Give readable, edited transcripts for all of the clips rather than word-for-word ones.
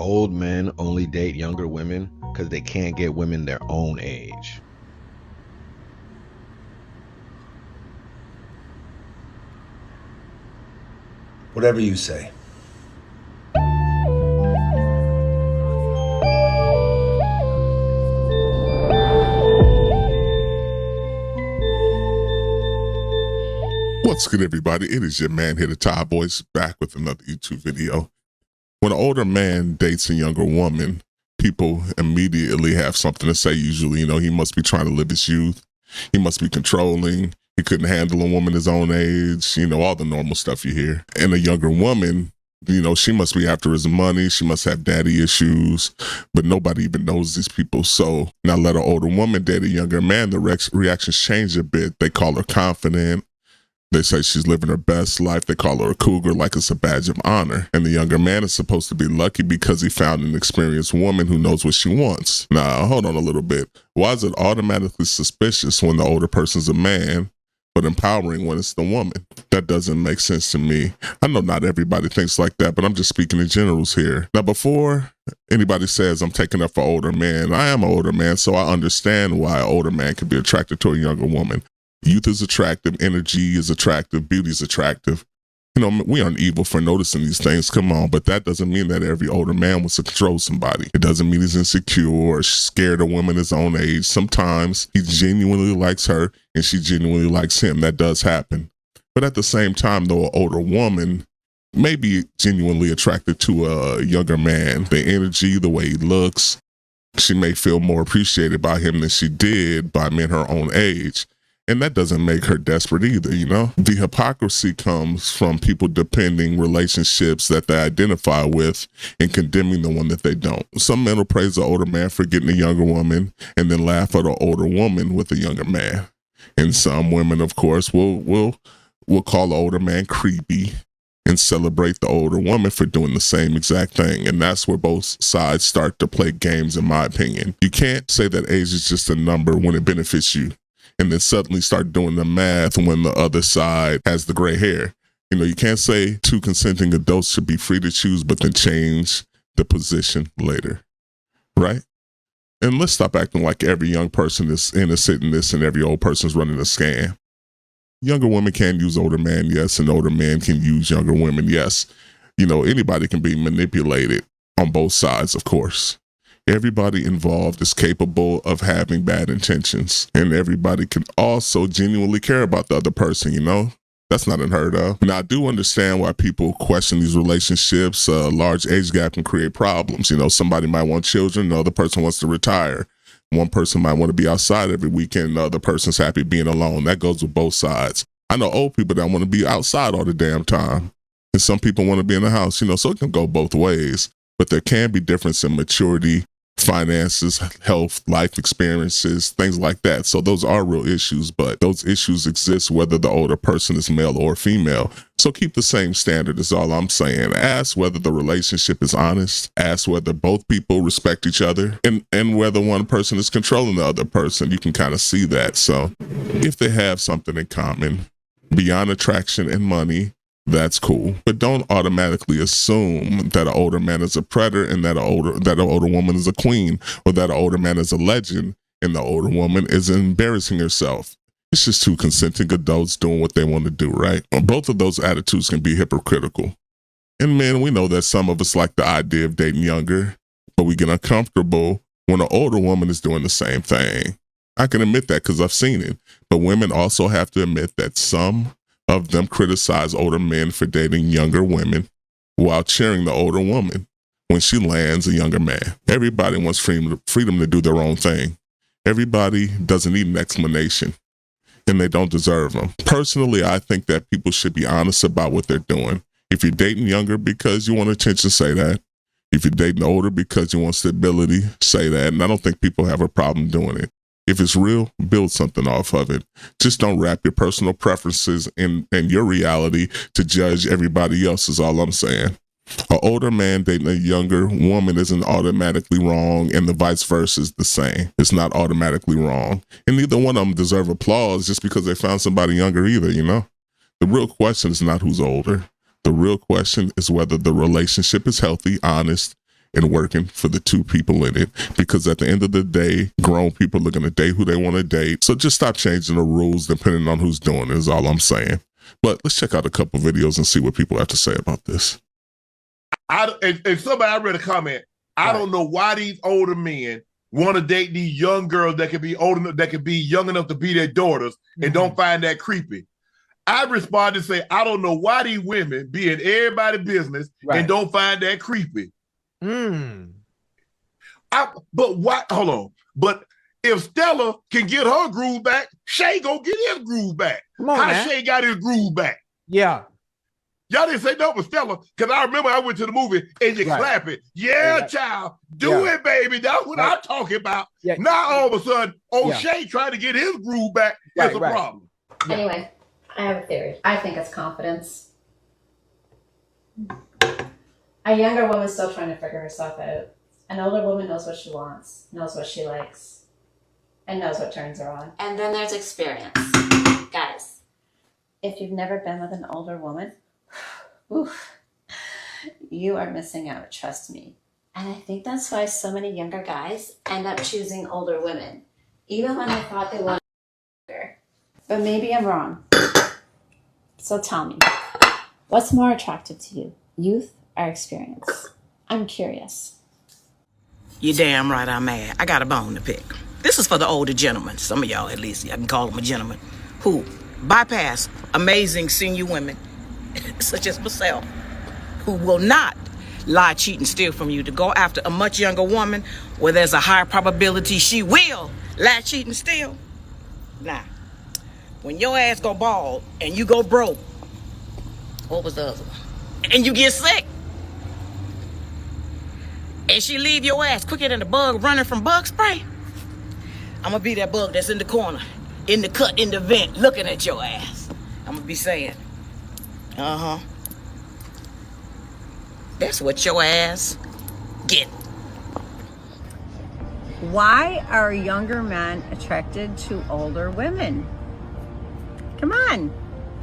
Old men only date younger women because they can't get women their own age. Whatever you say. What's good, everybody? It is your man here, the Todd Voice, back with another YouTube video. When an older man dates a younger woman, people immediately have something to say. Usually, he must be trying to live his youth. He must be controlling. He couldn't handle a woman his own age. All the normal stuff you hear. And a younger woman, she must be after his money. She must have daddy issues, but nobody even knows these people. So now let an older woman date a younger man. The reactions change a bit. They call her confident. They say she's living her best life. They call her a cougar like it's a badge of honor. And the younger man is supposed to be lucky because he found an experienced woman who knows what she wants. Now, hold on a little bit. Why is it automatically suspicious when the older person's a man, but empowering when it's the woman? That doesn't make sense to me. I know not everybody thinks like that, but I'm just speaking in generals here. Now, before anybody says I'm taking up for older men, I am an older man, so I understand why an older man can be attracted to a younger woman. Youth is attractive, energy is attractive, beauty is attractive. We aren't evil for noticing these things, come on, but that doesn't mean that every older man wants to control somebody. It doesn't mean he's insecure or scared of women his own age. Sometimes he genuinely likes her and she genuinely likes him. That does happen. But at the same time, though, an older woman may be genuinely attracted to a younger man. The energy, the way he looks, she may feel more appreciated by him than she did by men her own age. And that doesn't make her desperate either, The hypocrisy comes from people depending relationships that they identify with and condemning the one that they don't. Some men will praise the older man for getting a younger woman and then laugh at an older woman with a younger man. And some women, of course, will call the older man creepy and celebrate the older woman for doing the same exact thing. And that's where both sides start to play games, in my opinion. You can't say that age is just a number when it benefits you, and then suddenly start doing the math when the other side has the gray hair. You can't say two consenting adults should be free to choose, but then change the position later, right? And let's stop acting like every young person is innocent in this and every old person is running a scam. Younger women can use older men, yes, and older men can use younger women, yes. Anybody can be manipulated on both sides, of course. Everybody involved is capable of having bad intentions, and everybody can also genuinely care about the other person, That's not unheard of. Now, I do understand why people question these relationships. A large age gap can create problems. Somebody might want children, the other person wants to retire. One person might want to be outside every weekend, the other person's happy being alone. That goes with both sides. I know old people that want to be outside all the damn time, and some people want to be in the house, so it can go both ways. But there can be difference in maturity, finances, health, life experiences, things like that. So those are real issues, but those issues exist whether the older person is male or female. So keep the same standard is all I'm saying. Ask whether the relationship is honest. Ask whether both people respect each other and whether one person is controlling the other person. You can kind of see that. So if they have something in common beyond attraction and money, that's cool. But don't automatically assume that an older man is a predator and that an older woman is a queen, or that an older man is a legend and the older woman is embarrassing herself. It's just two consenting adults doing what they want to do, right? Both of those attitudes can be hypocritical. And men, we know that some of us like the idea of dating younger, but we get uncomfortable when an older woman is doing the same thing. I can admit that because I've seen it. But women also have to admit that some of them criticize older men for dating younger women while cheering the older woman when she lands a younger man. Everybody wants freedom to do their own thing. Everybody doesn't need an explanation, and they don't deserve them. Personally, I think that people should be honest about what they're doing. If you're dating younger because you want attention, say that. If you're dating older because you want stability, say that. And I don't think people have a problem doing it. If it's real, build something off of it. Just don't wrap your personal preferences and your reality to judge everybody else is all I'm saying. An older man dating a younger woman isn't automatically wrong, and the vice versa is the same. It's not automatically wrong. And neither one of them deserve applause just because they found somebody younger either, The real question is not who's older. The real question is whether the relationship is healthy, honest, and working for the two people in it, because at the end of the day, grown people are going to date who they want to date. So just stop changing the rules depending on who's doing it is all I'm saying. But let's check out a couple videos and see what people have to say about this. And somebody, I read a comment. I don't know why these older men want to date these young girls that can be old enough, that can be young enough to be their daughters, and don't find that creepy. I responded to say, I don't know why these women be in everybody's business and don't find that creepy. But why? Hold on. But if Stella can get her groove back, Shay go get his groove back. How Shay got his groove back? Yeah. Y'all didn't say no for Stella, because I remember I went to the movie and you clap it. Yeah, child. Do it, baby. That's what I'm talking about. Yeah. Now all of a sudden, Shay trying to get his groove back is a problem. Anyway, I have a theory. I think it's confidence. A younger woman's still trying to figure herself out. An older woman knows what she wants, knows what she likes, and knows what turns her on. And then there's experience. Guys, if you've never been with an older woman, oof, you are missing out, trust me. And I think that's why so many younger guys end up choosing older women, even when they thought they wanted younger. But maybe I'm wrong. So tell me, what's more attractive to you, youth or experience? I'm curious. You're damn right I'm mad. I got a bone to pick. This is for the older gentlemen, some of y'all at least, I can call them a gentleman, who bypass amazing senior women, such as myself, who will not lie, cheat, and steal from you to go after a much younger woman where there's a higher probability she will lie, cheat, and steal. Now, when your ass go bald and you go broke, what was the other one? And you get sick, and she leave your ass quicker than a bug running from bug spray, I'm gonna be that bug that's in the corner, in the cut, in the vent, looking at your ass. I'm gonna be saying, that's what your ass get. Why are younger men attracted to older women? Come on.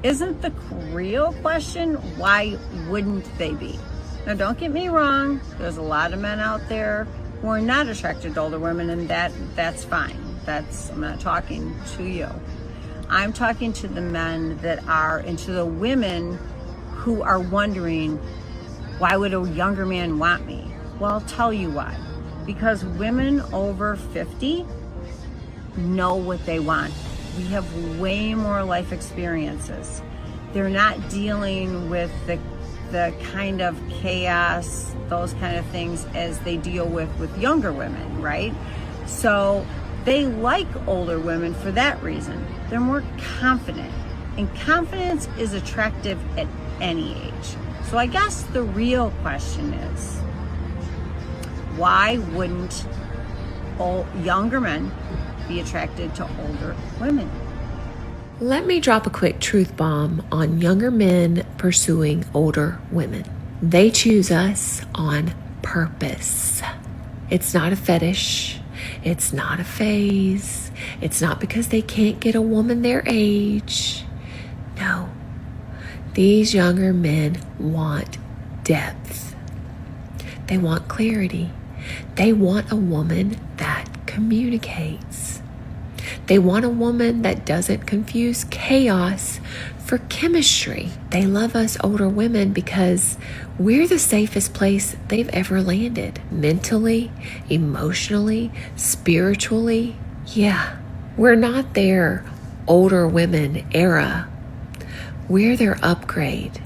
Isn't the real question, why wouldn't they be? Now, don't get me wrong. There's a lot of men out there who are not attracted to older women, and that's fine. I'm not talking to you. I'm talking to the men that are, and to the women who are wondering, why would a younger man want me? Well, I'll tell you why. Because women over 50 know what they want. We have way more life experiences. They're not dealing with the kind of chaos, those kind of things as they deal with younger women, right? So they like older women for that reason. They're more confident, and confidence is attractive at any age. So I guess the real question is, why wouldn't younger men be attracted to older women? Let me drop a quick truth bomb on younger men pursuing older women. They choose us on purpose. It's not a fetish. It's not a phase. It's not because they can't get a woman their age. No. These younger men want depth. They want clarity. They want a woman that communicates. They want a woman that doesn't confuse chaos for chemistry. They love us older women because we're the safest place they've ever landed. Mentally, emotionally, spiritually. Yeah, we're not their older women era. We're their upgrade.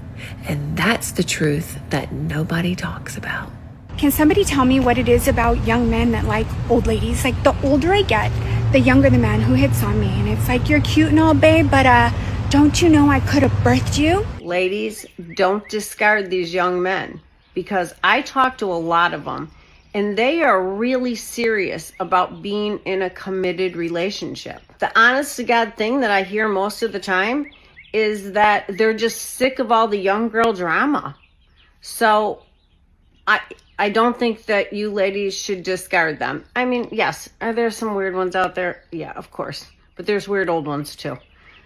And that's the truth that nobody talks about. Can somebody tell me what it is about young men that like old ladies? Like, the older I get, the younger the man who hits on me. And it's like, you're cute and all, babe, but don't you know I could have birthed you? Ladies, don't discard these young men, because I talk to a lot of them, and they are really serious about being in a committed relationship. The honest to God thing that I hear most of the time is that they're just sick of all the young girl drama. So I don't think that you ladies should discard them. I mean, yes, are there some weird ones out there? Yeah, of course. But there's weird old ones too.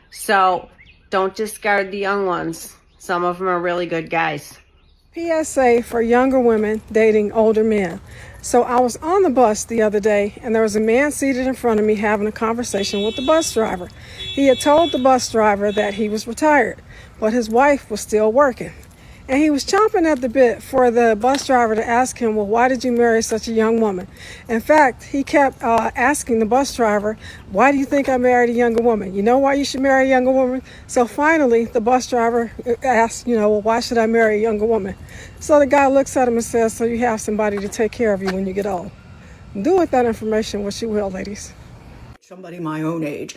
So don't discard the young ones. Some of them are really good guys. PSA for younger women dating older men. So I was on the bus the other day, and there was a man seated in front of me having a conversation with the bus driver. He had told the bus driver that he was retired, but his wife was still working. And he was chomping at the bit for the bus driver to ask him, well, why did you marry such a young woman? In fact, he kept asking the bus driver, why do you think I married a younger woman? You know why you should marry a younger woman? So finally, the bus driver asked, well, why should I marry a younger woman? So the guy looks at him and says, so you have somebody to take care of you when you get old. Do with that information what you will, ladies. Somebody my own age.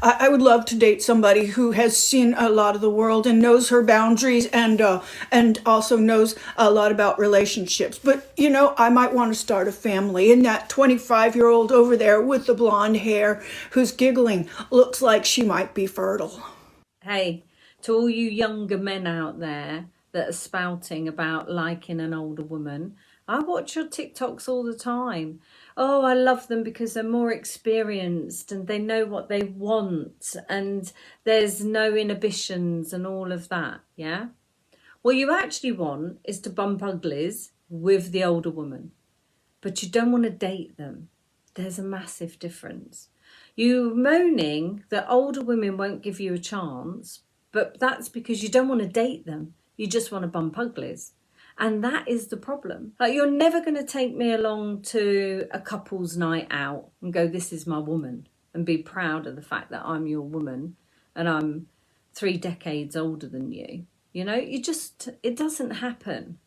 I would love to date somebody who has seen a lot of the world and knows her boundaries and also knows a lot about relationships. But, I might want to start a family. And that 25-year-old over there with the blonde hair who's giggling looks like she might be fertile. Hey, to all you younger men out there that are spouting about liking an older woman, I watch your TikToks all the time. Oh, I love them because they're more experienced and they know what they want and there's no inhibitions and all of that, yeah? What you actually want is to bump uglies with the older woman, but you don't want to date them. There's a massive difference. You're moaning that older women won't give you a chance, but that's because you don't want to date them. You just want to bump uglies. And that is the problem. Like, you're never going to take me along to a couple's night out and go, this is my woman, and be proud of the fact that I'm your woman and I'm 3 decades older than you. It doesn't happen.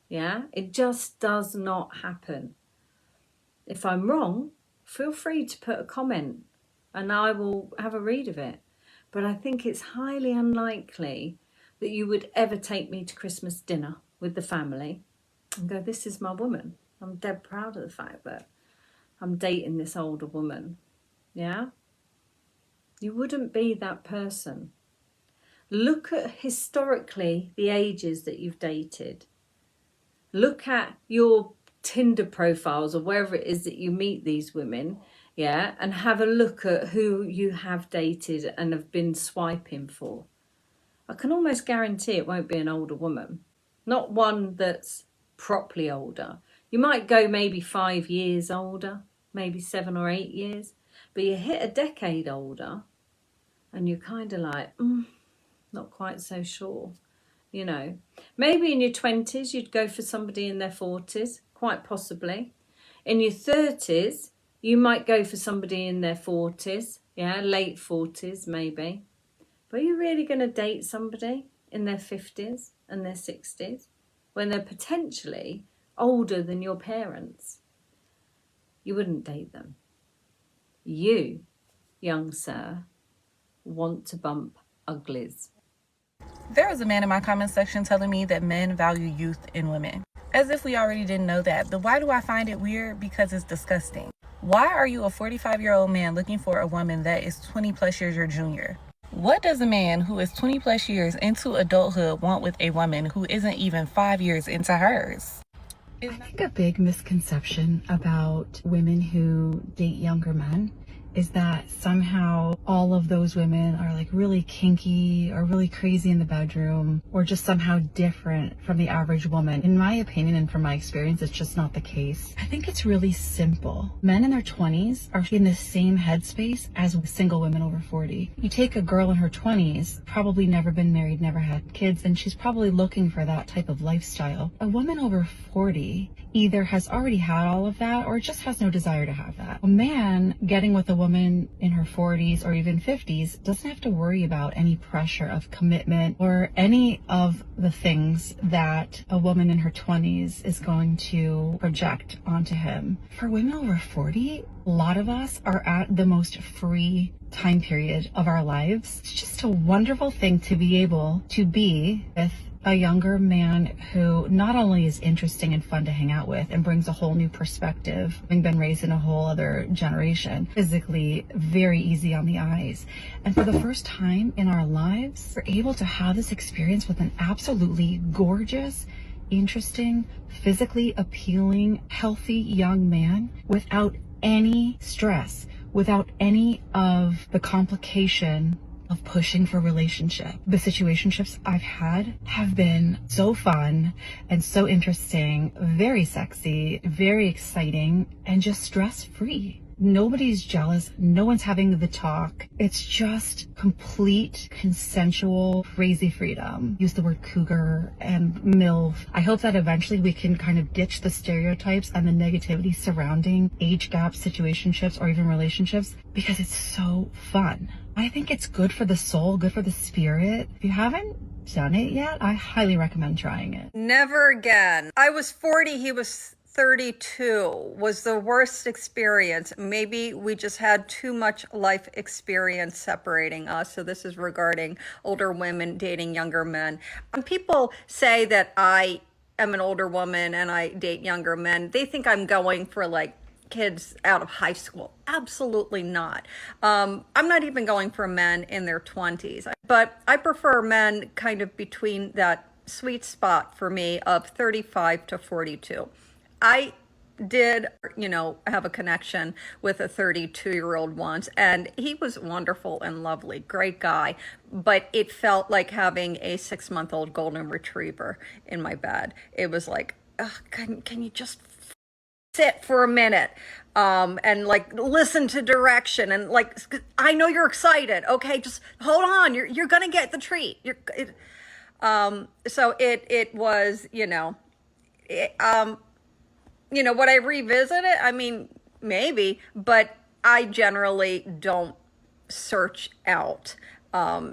Yeah, it just does not happen. If I'm wrong, feel free to put a comment and I will have a read of it. But I think it's highly unlikely that you would ever take me to Christmas dinner with the family and go, this is my woman. I'm dead proud of the fact that I'm dating this older woman. Yeah? You wouldn't be that person. Look at historically the ages that you've dated. Look at your Tinder profiles or wherever it is that you meet these women, yeah, and have a look at who you have dated and have been swiping for. I can almost guarantee it won't be an older woman. Not one that's properly older. You might go maybe 5 years older, maybe 7 or 8 years, but you hit a decade older and you're kind of like, not quite so sure. Maybe in your 20s, you'd go for somebody in their 40s, quite possibly. In your 30s, you might go for somebody in their 40s, yeah, late 40s maybe. But are you really going to date somebody in their 50s and their 60s when they're potentially older than your parents? You wouldn't date them. You, young sir, want to bump uglies. There was a man in my comment section telling me that men value youth in women. As if we already didn't know that, but why do I find it weird? Because it's disgusting. Why are you a 45-year-old man looking for a woman that is 20 plus years your junior? What does a man who is 20 plus years into adulthood want with a woman who isn't even 5 years into hers? I think a big misconception about women who date younger men is that somehow all of those women are like really kinky or really crazy in the bedroom or just somehow different from the average woman. In my opinion and from my experience, it's just not the case. I think it's really simple. Men in their 20s are in the same headspace as single women over 40. You take a girl in her 20s, probably never been married, never had kids, and she's probably looking for that type of lifestyle. A woman over 40 either has already had all of that or just has no desire to have that. A man getting with a woman in her 40s or even 50s doesn't have to worry about any pressure of commitment or any of the things that a woman in her 20s is going to project onto him. For women over 40, a lot of us are at the most free time period of our lives. It's just a wonderful thing to be able to be with a younger man who not only is interesting and fun to hang out with and brings a whole new perspective, having been raised in a whole other generation, physically very easy on the eyes. And for the first time in our lives, we're able to have this experience with an absolutely gorgeous, interesting, physically appealing, healthy young man without any stress, without any of the complication of pushing for relationship. The situationships I've had have been so fun and so interesting, very sexy, very exciting, and just stress-free. Nobody's jealous. No one's having the talk. It's just complete consensual, crazy freedom. Use the word cougar and MILF. I hope that eventually we can kind of ditch the stereotypes and the negativity surrounding age gap situationships or even relationships, because it's so fun. I think it's good for the soul, good for the spirit. If you haven't done it yet, I highly recommend trying it. Never again. I was 40, he was 32. Was the worst experience. Maybe we just had too much life experience separating us. So this is regarding older women dating younger men. When people say that I am an older woman and I date younger men, they think I'm going for like kids out of high school. Absolutely not. I'm not even going for men in their 20s, but I prefer men kind of between that sweet spot for me of 35 to 42. I did, have a connection with a 32-year-old once, and he was wonderful and lovely, great guy, but it felt like having a 6-month-old golden retriever in my bed. It was like, can you just sit for a minute and like listen to direction, and like, I know you're excited, okay, just hold on, you're gonna get the treat. So it was, would I revisit it? I mean, maybe, but I generally don't search out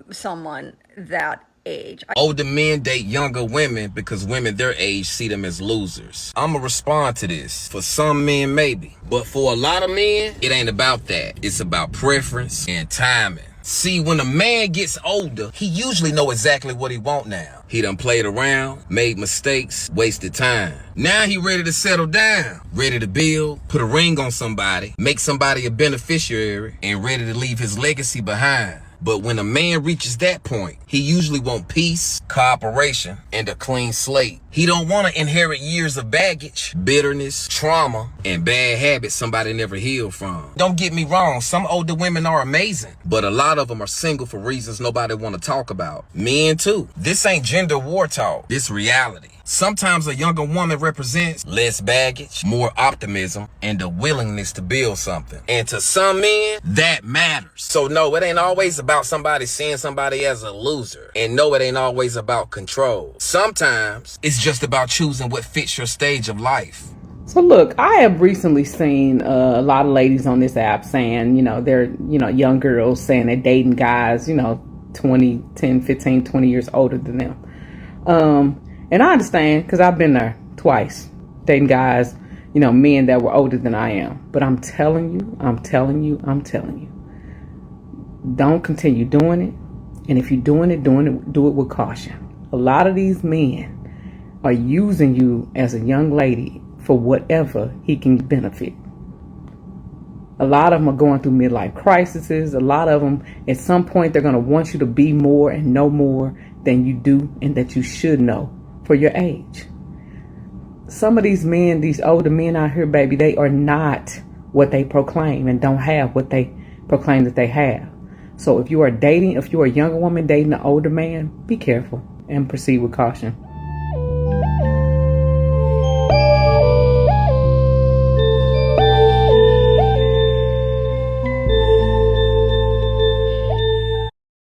someone that age. Older men date younger women because women their age see them as losers. I'ma respond to this. For some men, maybe. But for a lot of men, it ain't about that. It's about preference and timing. See, when a man gets older, he usually know exactly what he want now. He done played around, made mistakes, wasted time. Now he ready to settle down, ready to build, put a ring on somebody, make somebody a beneficiary, and ready to leave his legacy behind. But when a man reaches that point, he usually want peace, cooperation, and a clean slate. He don't want to inherit years of baggage, bitterness, trauma, and bad habits somebody never healed from. Don't get me wrong, some older women are amazing, but a lot of them are single for reasons nobody want to talk about. Men too. This ain't gender war talk, this reality. Sometimes a younger woman represents less baggage, more optimism, and a willingness to build something. And to some men, that matters. So no, it ain't always about somebody seeing somebody as a loser. And no, it ain't always about control. Sometimes it's just about choosing what fits your stage of life. So look, I have recently seen a lot of ladies on this app saying, they're, young girls saying they're dating guys, 20, 10, 15, 20 years older than them. And I understand, because I've been there twice, dating guys, men that were older than I am. But I'm telling you, don't continue doing it. And if you're doing it, do it with caution. A lot of these men are using you as a young lady for whatever he can benefit. A lot of them are going through midlife crises. A lot of them, at some point, they're going to want you to be more and know more than you do and that you should know for your age. Some of these men, these older men out here, baby, they are not what they proclaim and don't have what they proclaim that they have. So if you are a younger woman dating an older man, be careful and proceed with caution.